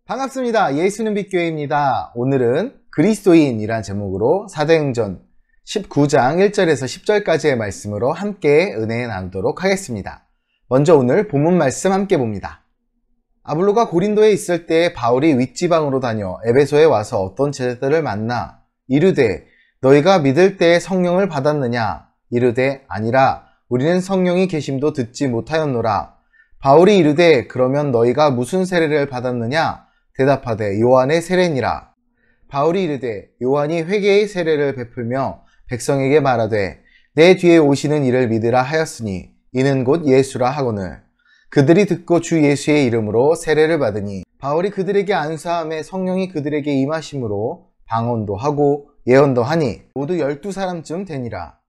반갑습니다. 예수는 빛교회입니다. 오늘은 그리스도인이란 제목으로 사도행전 19장 1절에서 10절까지의 말씀으로 함께 은혜 나누도록 하겠습니다. 먼저 오늘 본문 말씀 함께 봅니다. 아볼로가 고린도에 있을 때 바울이 윗지방으로 다녀 에베소에 와서 어떤 제자들을 만나 이르되 너희가 믿을 때 성령을 받았느냐? 이르되 아니라 우리는 성령이 계심도 듣지 못하였노라. 바울이 이르되 그러면 너희가 무슨 세례를 받았느냐? 대답하되 요한의 세례니라. 바울이 이르되 요한이 회개의 세례를 베풀며 백성에게 말하되 내 뒤에 오시는 이를 믿으라 하였으니 이는 곧 예수라 하거늘 그들이 듣고 주 예수의 이름으로 세례를 받으니 바울이 그들에게 안수함에 성령이 그들에게 임하심으로 방언도 하고 예언도 하니 모두 12사람쯤 되니라.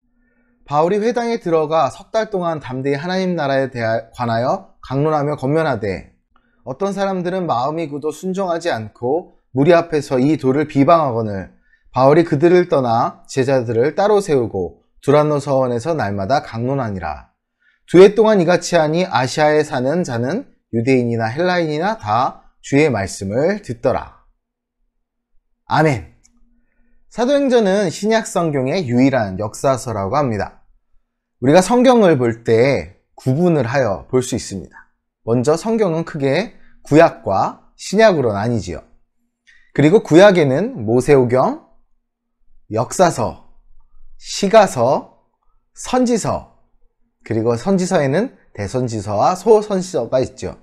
바울이 회당에 들어가 석 달 동안 담대히 하나님 나라에 관하여 강론하며 권면하되 어떤 사람들은 마음이 굳어 순종하지 않고 무리 앞에서 이 도를 비방하거늘 바울이 그들을 떠나 제자들을 따로 세우고 두란노 서원에서 날마다 강론하니라. 2해 동안 이같이 하니 아시아에 사는 자는 유대인이나 헬라인이나 다 주의 말씀을 듣더라. 아멘. 사도행전은 신약 성경의 유일한 역사서라고 합니다. 우리가 성경을 볼 때 구분을 하여 볼 수 있습니다. 먼저 성경은 크게 구약과 신약으로 나뉘지요. 그리고 구약에는 모세오경, 역사서, 시가서, 선지서, 그리고 선지서에는 대선지서와 소선지서가 있죠.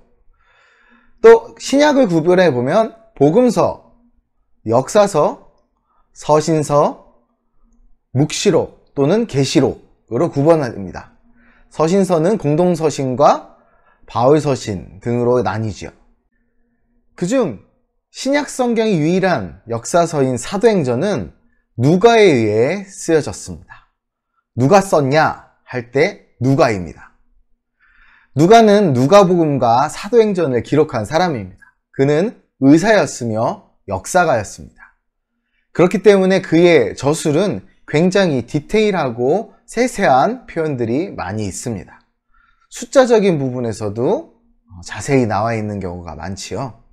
또 신약을 구별해 보면 복음서, 역사서, 서신서, 묵시록 또는 계시록으로 구분합니다. 서신서는 공동서신과 바울서신 등으로 나뉘죠. 그중 신약 성경의 유일한 역사서인 사도행전은 누가에 의해 쓰여졌습니다. 누가 썼냐 할 때 누가입니다. 누가는 누가복음과 사도행전을 기록한 사람입니다. 그는 의사였으며 역사가였습니다. 그렇기 때문에 그의 저술은 굉장히 디테일하고 세세한 표현들이 많이 있습니다. 숫자적인 부분에서도 자세히 나와 있는 경우가 많지요.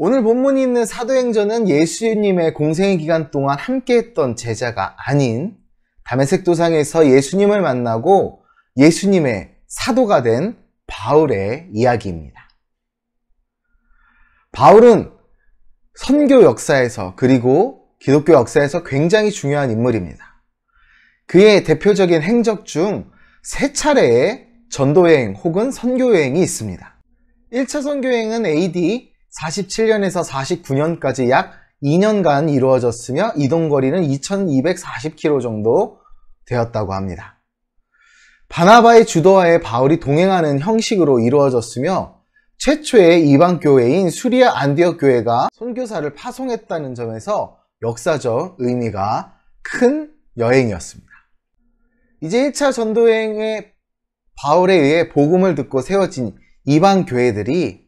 오늘 본문이 있는 사도행전은 예수님의 공생의 기간 동안 함께했던 제자가 아닌 다메섹 도상에서 예수님을 만나고 예수님의 사도가 된 바울의 이야기입니다. 바울은 선교 역사에서 그리고 기독교 역사에서 굉장히 중요한 인물입니다. 그의 대표적인 행적 중 3차례의 전도여행 혹은 선교여행이 있습니다. 1차 선교여행은 AD 47년에서 49년까지 약 2년간 이루어졌으며 이동거리는 2240km 정도 되었다고 합니다. 바나바의 주도하에 바울이 동행하는 형식으로 이루어졌으며 최초의 이방교회인 수리아 안디옥 교회가 선교사를 파송했다는 점에서 역사적 의미가 큰 여행이었습니다. 이제 1차 전도여행에 바울에 의해 복음을 듣고 세워진 이방교회들이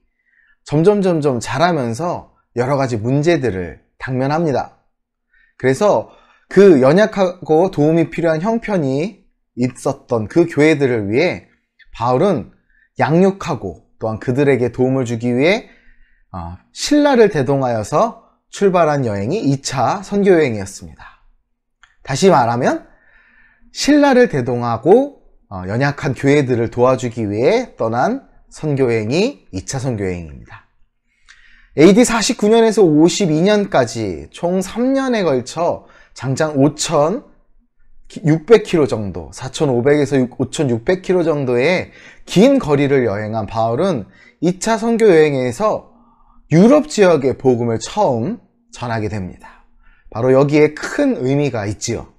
점점 자라면서 여러 가지 문제들을 당면합니다. 그래서 그 연약하고 도움이 필요한 형편이 있었던 그 교회들을 위해 바울은 양육하고 또한 그들에게 도움을 주기 위해 신라를 대동하여서 출발한 여행이 2차 선교여행이었습니다. 다시 말하면 신라를 대동하고 연약한 교회들을 도와주기 위해 떠난 선교여행이 2차 선교여행입니다. AD 49년에서 52년까지 총 3년에 걸쳐 장장 5,600km 정도, 4,500에서 5,600km 정도의 긴 거리를 여행한 바울은 2차 선교여행에서 유럽 지역의 복음을 처음 전하게 됩니다. 바로 여기에 큰 의미가 있지요.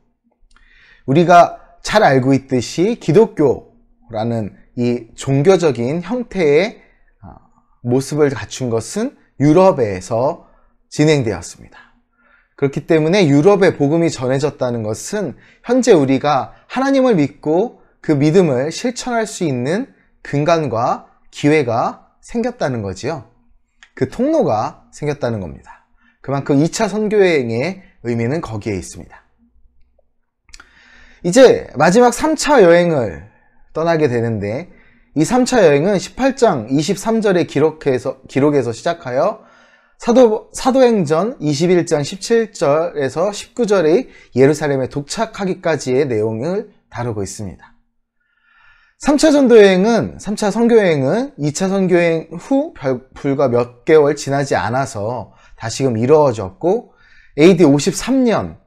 우리가 잘 알고 있듯이 기독교라는 이 종교적인 형태의 모습을 갖춘 것은 유럽에서 진행되었습니다. 그렇기 때문에 유럽에 복음이 전해졌다는 것은 현재 우리가 하나님을 믿고 그 믿음을 실천할 수 있는 근간과 기회가 생겼다는 거지요. 그 통로가 생겼다는 겁니다. 그만큼 2차 선교여행의 의미는 거기에 있습니다. 이제 마지막 3차 여행을 떠나게 되는데 이 3차 여행은 18장 23절의 기록에서 시작하여 사도행전 21장 17절에서 19절의 예루살렘에 도착하기까지의 내용을 다루고 있습니다. 3차 전도여행은, 3차 선교여행은 2차 선교여행 후 불과 몇 개월 지나지 않아서 다시금 이루어졌고, AD 53년,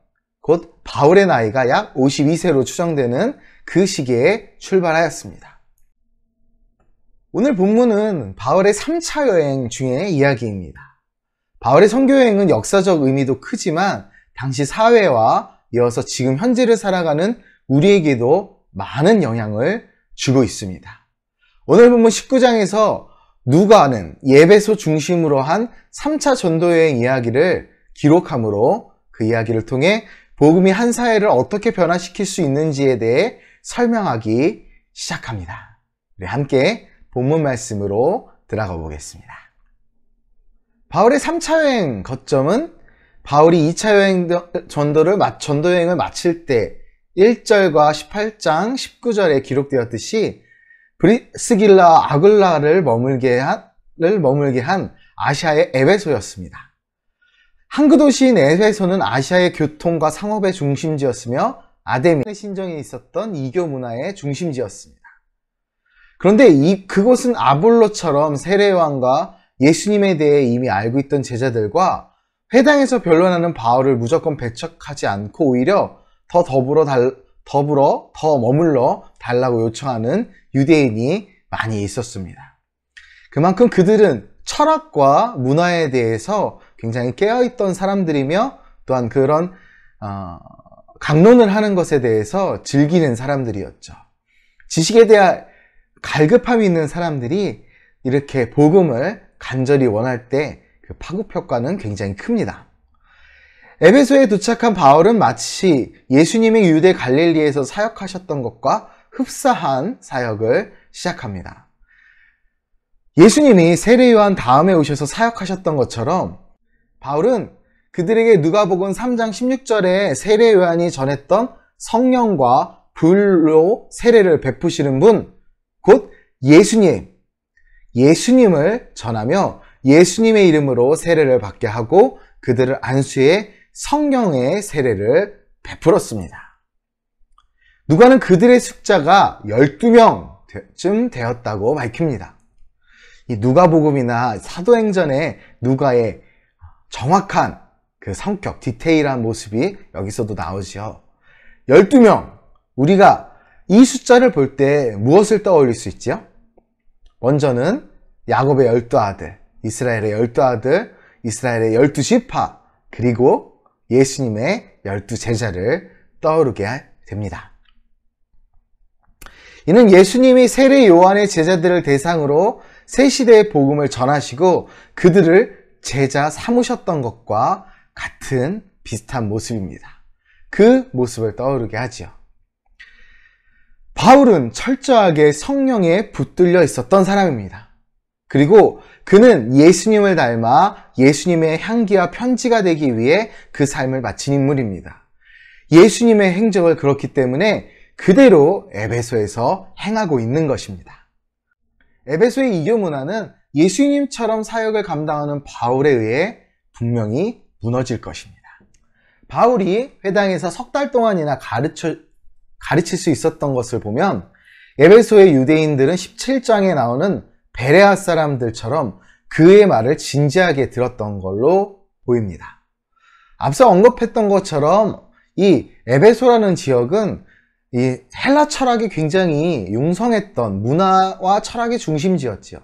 곧 바울의 나이가 약 52세로 추정되는 그 시기에 출발하였습니다. 오늘 본문은 바울의 3차 여행 중의 이야기입니다. 바울의 선교여행은 역사적 의미도 크지만 당시 사회와 이어서 지금 현재를 살아가는 우리에게도 많은 영향을 주고 있습니다. 오늘 본문 19장에서 누가는 에베소 중심으로 한 3차 전도여행 이야기를 기록하므로 그 이야기를 통해 복음이 한 사회를 어떻게 변화시킬 수 있는지에 대해 설명하기 시작합니다. 우리 함께 본문 말씀으로 들어가 보겠습니다. 바울의 3차 여행 거점은 바울이 2차 전도여행을 마칠 때 1절과 18장 19절에 기록되었듯이 브리스길라 아굴라를 머물게 한 아시아의 에베소였습니다. 항구 도시인 에베소는 아시아의 교통과 상업의 중심지였으며 아데미의 신정에 있었던 이교 문화의 중심지였습니다. 그런데 그곳은 아볼로처럼 세례요한과 예수님에 대해 이미 알고 있던 제자들과 회당에서 변론하는 바울을 무조건 배척하지 않고 오히려 더 머물러 달라고 요청하는 유대인이 많이 있었습니다. 그만큼 그들은 철학과 문화에 대해서 굉장히 깨어있던 사람들이며 또한 그런 강론을 하는 것에 대해서 즐기는 사람들이었죠. 지식에 대한 갈급함이 있는 사람들이 이렇게 복음을 간절히 원할 때 그 파급 효과는 굉장히 큽니다. 에베소에 도착한 바울은 마치 예수님이 유대 갈릴리에서 사역하셨던 것과 흡사한 사역을 시작합니다. 예수님이 세례요한 다음에 오셔서 사역하셨던 것처럼 바울은 그들에게 누가복음 3장 16절에 세례요한이 전했던 성령과 불로 세례를 베푸시는 분, 곧 예수님을 전하며 예수님의 이름으로 세례를 받게 하고 그들을 안수해 성령의 세례를 베풀었습니다. 누가는 그들의 숫자가 12명쯤 되었다고 밝힙니다. 이 누가복음이나 사도행전의 누가의 정확한 그 성격, 디테일한 모습이 여기서도 나오죠. 12명, 우리가 이 숫자를 볼 때 무엇을 떠올릴 수 있죠? 먼저는 야곱의 12아들, 이스라엘의 12아들, 이스라엘의 12지파, 그리고 예수님의 12제자를 떠오르게 됩니다. 이는 예수님이 세례 요한의 제자들을 대상으로 새 시대의 복음을 전하시고 그들을 제자 삼으셨던 것과 같은 비슷한 모습입니다. 그 모습을 떠오르게 하지요. 바울은 철저하게 성령에 붙들려 있었던 사람입니다. 그리고 그는 예수님을 닮아 예수님의 향기와 편지가 되기 위해 그 삶을 바친 인물입니다. 예수님의 행적을 그렇기 때문에 그대로 에베소에서 행하고 있는 것입니다. 에베소의 이교 문화는 예수님처럼 사역을 감당하는 바울에 의해 분명히 무너질 것입니다. 바울이 회당에서 석 달 동안이나 가르칠 수 있었던 것을 보면 에베소의 유대인들은 17장에 나오는 베레아 사람들처럼 그의 말을 진지하게 들었던 걸로 보입니다. 앞서 언급했던 것처럼 이 에베소라는 지역은 이 헬라 철학이 굉장히 융성했던 문화와 철학의 중심지였죠.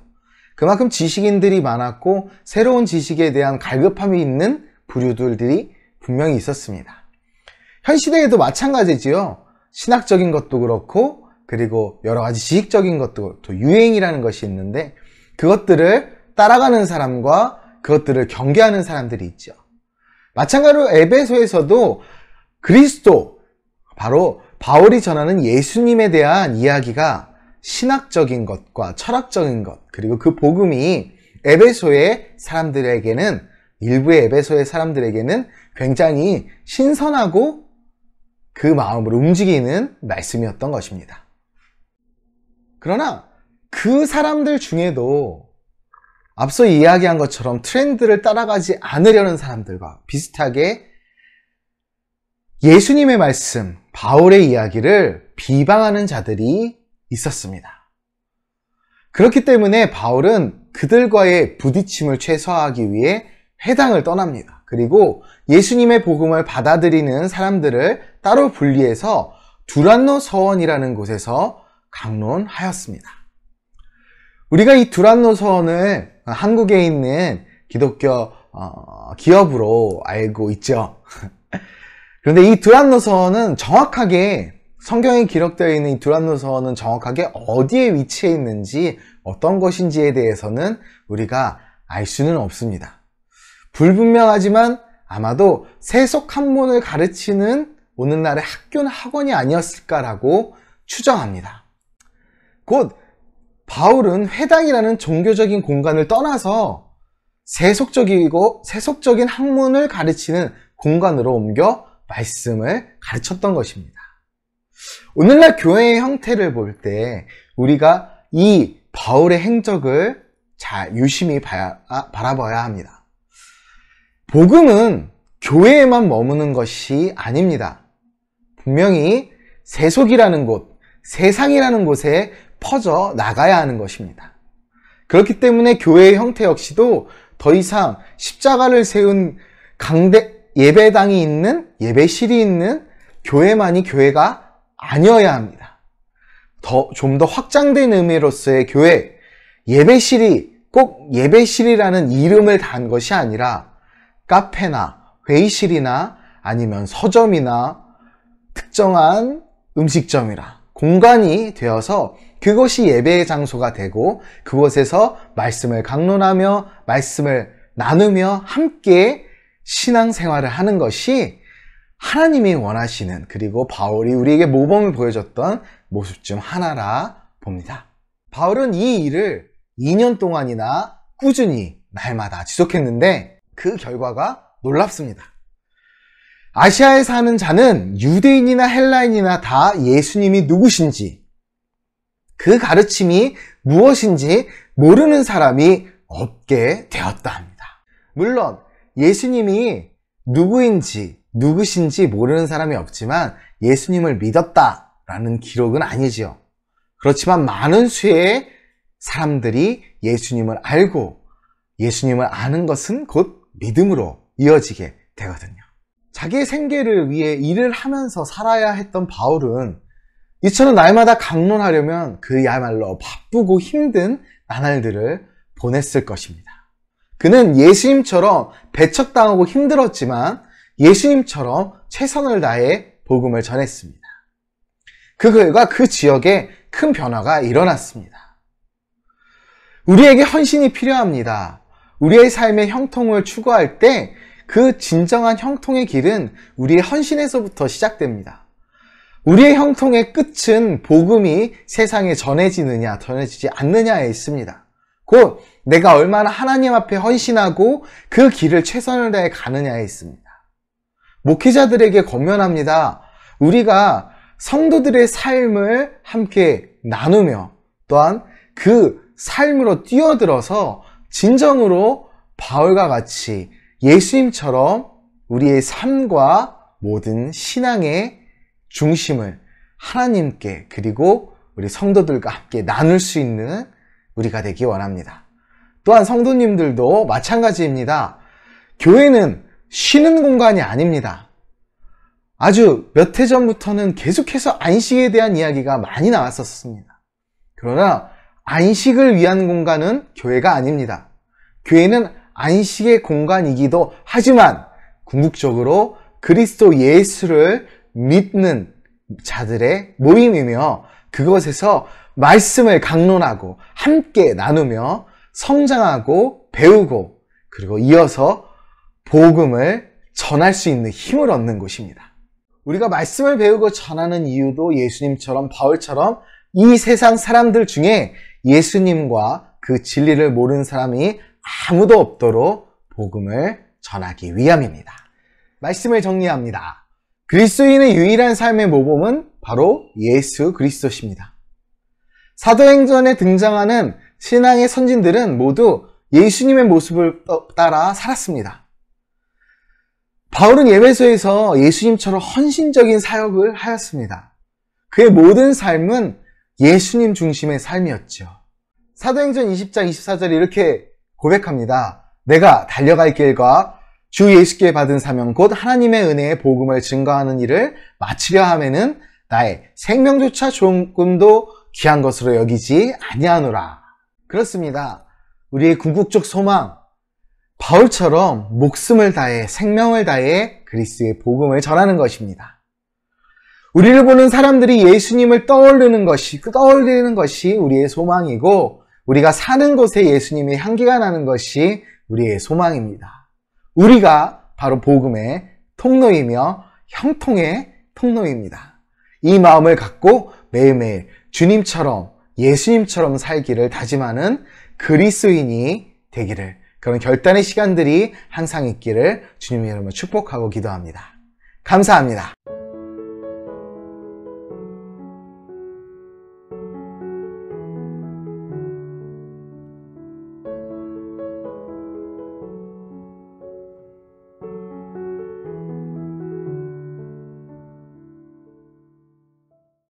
그만큼 지식인들이 많았고 새로운 지식에 대한 갈급함이 있는 부류들이 분명히 있었습니다. 현 시대에도 마찬가지지요. 신학적인 것도 그렇고 그리고 여러 가지 지식적인 것도 또 유행이라는 것이 있는데 그것들을 따라가는 사람과 그것들을 경계하는 사람들이 있죠. 마찬가지로 에베소에서도 그리스도, 바로 바울이 전하는 예수님에 대한 이야기가 신학적인 것과 철학적인 것, 그리고 그 복음이 에베소의 사람들에게는, 일부의 에베소의 사람들에게는 굉장히 신선하고 그 마음으로 움직이는 말씀이었던 것입니다. 그러나 그 사람들 중에도 앞서 이야기한 것처럼 트렌드를 따라가지 않으려는 사람들과 비슷하게 예수님의 말씀, 바울의 이야기를 비방하는 자들이 있었습니다. 그렇기 때문에 바울은 그들과의 부딪힘을 최소화하기 위해 회당을 떠납니다. 그리고 예수님의 복음을 받아들이는 사람들을 따로 분리해서 두란노 서원이라는 곳에서 강론하였습니다. 우리가 이 두란노 서원을 한국에 있는 기독교 기업으로 알고 있죠. 그런데 이 두란노 서원은 정확하게 성경에 기록되어 있는 이 두란노 서원은 정확하게 어디에 위치해 있는지 어떤 것인지에 대해서는 우리가 알 수는 없습니다. 불분명하지만 아마도 세속학문을 가르치는 오늘날의 학교나 학원이 아니었을까라고 추정합니다. 곧 바울은 회당이라는 종교적인 공간을 떠나서 세속적인 학문을 가르치는 공간으로 옮겨 말씀을 가르쳤던 것입니다. 오늘날 교회의 형태를 볼 때 우리가 이 바울의 행적을 잘 유심히 바라봐야 합니다. 복음은 교회에만 머무는 것이 아닙니다. 분명히 세속이라는 곳, 세상이라는 곳에 퍼져 나가야 하는 것입니다. 그렇기 때문에 교회의 형태 역시도 더 이상 십자가를 세운 예배당이 있는, 예배실이 있는 교회만이 교회가 아니어야 합니다. 좀 더 확장된 의미로서의 교회, 예배실이 꼭 예배실이라는 이름을 단 것이 아니라 카페나 회의실이나 아니면 서점이나 특정한 음식점이나 공간이 되어서 그것이 예배의 장소가 되고 그곳에서 말씀을 강론하며 말씀을 나누며 함께 신앙생활을 하는 것이 하나님이 원하시는, 그리고 바울이 우리에게 모범을 보여줬던 모습 중 하나라 봅니다. 바울은 이 일을 2년 동안이나 꾸준히 날마다 지속했는데 그 결과가 놀랍습니다. 아시아에 사는 자는 유대인이나 헬라인이나 다 예수님이 누구신지, 그 가르침이 무엇인지 모르는 사람이 없게 되었다 합니다. 물론 예수님이 누구신지 모르는 사람이 없지만 예수님을 믿었다라는 기록은 아니지요. 그렇지만 많은 수의 사람들이 예수님을 알고 예수님을 아는 것은 곧 믿음으로 이어지게 되거든요. 자기의 생계를 위해 일을 하면서 살아야 했던 바울은 이처럼 날마다 강론하려면 그야말로 바쁘고 힘든 나날들을 보냈을 것입니다. 그는 예수님처럼 배척당하고 힘들었지만 예수님처럼 최선을 다해 복음을 전했습니다. 그 결과 그 지역에 큰 변화가 일어났습니다. 우리에게 헌신이 필요합니다. 우리의 삶의 형통을 추구할 때 그 진정한 형통의 길은 우리의 헌신에서부터 시작됩니다. 우리의 형통의 끝은 복음이 세상에 전해지느냐 전해지지 않느냐에 있습니다. 곧 내가 얼마나 하나님 앞에 헌신하고 그 길을 최선을 다해 가느냐에 있습니다. 목회자들에게 권면합니다. 우리가 성도들의 삶을 함께 나누며 또한 그 삶으로 뛰어들어서 진정으로 바울과 같이 예수님처럼 우리의 삶과 모든 신앙의 중심을 하나님께 그리고 우리 성도들과 함께 나눌 수 있는 우리가 되기 원합니다. 또한 성도님들도 마찬가지입니다. 교회는 쉬는 공간이 아닙니다. 아주 몇 해 전부터는 계속해서 안식에 대한 이야기가 많이 나왔었습니다. 그러나 안식을 위한 공간은 교회가 아닙니다. 교회는 안식의 공간이기도 하지만 궁극적으로 그리스도 예수를 믿는 자들의 모임이며 그것에서 말씀을 강론하고 함께 나누며 성장하고 배우고 그리고 이어서 복음을 전할 수 있는 힘을 얻는 곳입니다. 우리가 말씀을 배우고 전하는 이유도 예수님처럼 바울처럼 이 세상 사람들 중에 예수님과 그 진리를 모르는 사람이 아무도 없도록 복음을 전하기 위함입니다. 말씀을 정리합니다. 그리스도인의 유일한 삶의 모범은 바로 예수 그리스도십니다. 사도행전에 등장하는 신앙의 선진들은 모두 예수님의 모습을 따라 살았습니다. 바울은 에베소에서 예수님처럼 헌신적인 사역을 하였습니다. 그의 모든 삶은 예수님 중심의 삶이었죠. 사도행전 20장 24절에 이렇게 고백합니다. 내가 달려갈 길과 주 예수께 받은 사명 곧 하나님의 은혜의 복음을 증거하는 일을 마치려 하면은 나의 생명조차 조금도 귀한 것으로 여기지 아니하노라. 그렇습니다. 우리의 궁극적 소망, 바울처럼 목숨을 다해 생명을 다해 그리스도의 복음을 전하는 것입니다. 우리를 보는 사람들이 예수님을 떠올리는 것이 우리의 소망이고, 우리가 사는 곳에 예수님의 향기가 나는 것이 우리의 소망입니다. 우리가 바로 복음의 통로이며 형통의 통로입니다. 이 마음을 갖고 매일매일 주님처럼, 예수님처럼 살기를 다짐하는 그리스도인이 되기를, 그런 결단의 시간들이 항상 있기를 주님의 이름으로 축복하고 기도합니다. 감사합니다.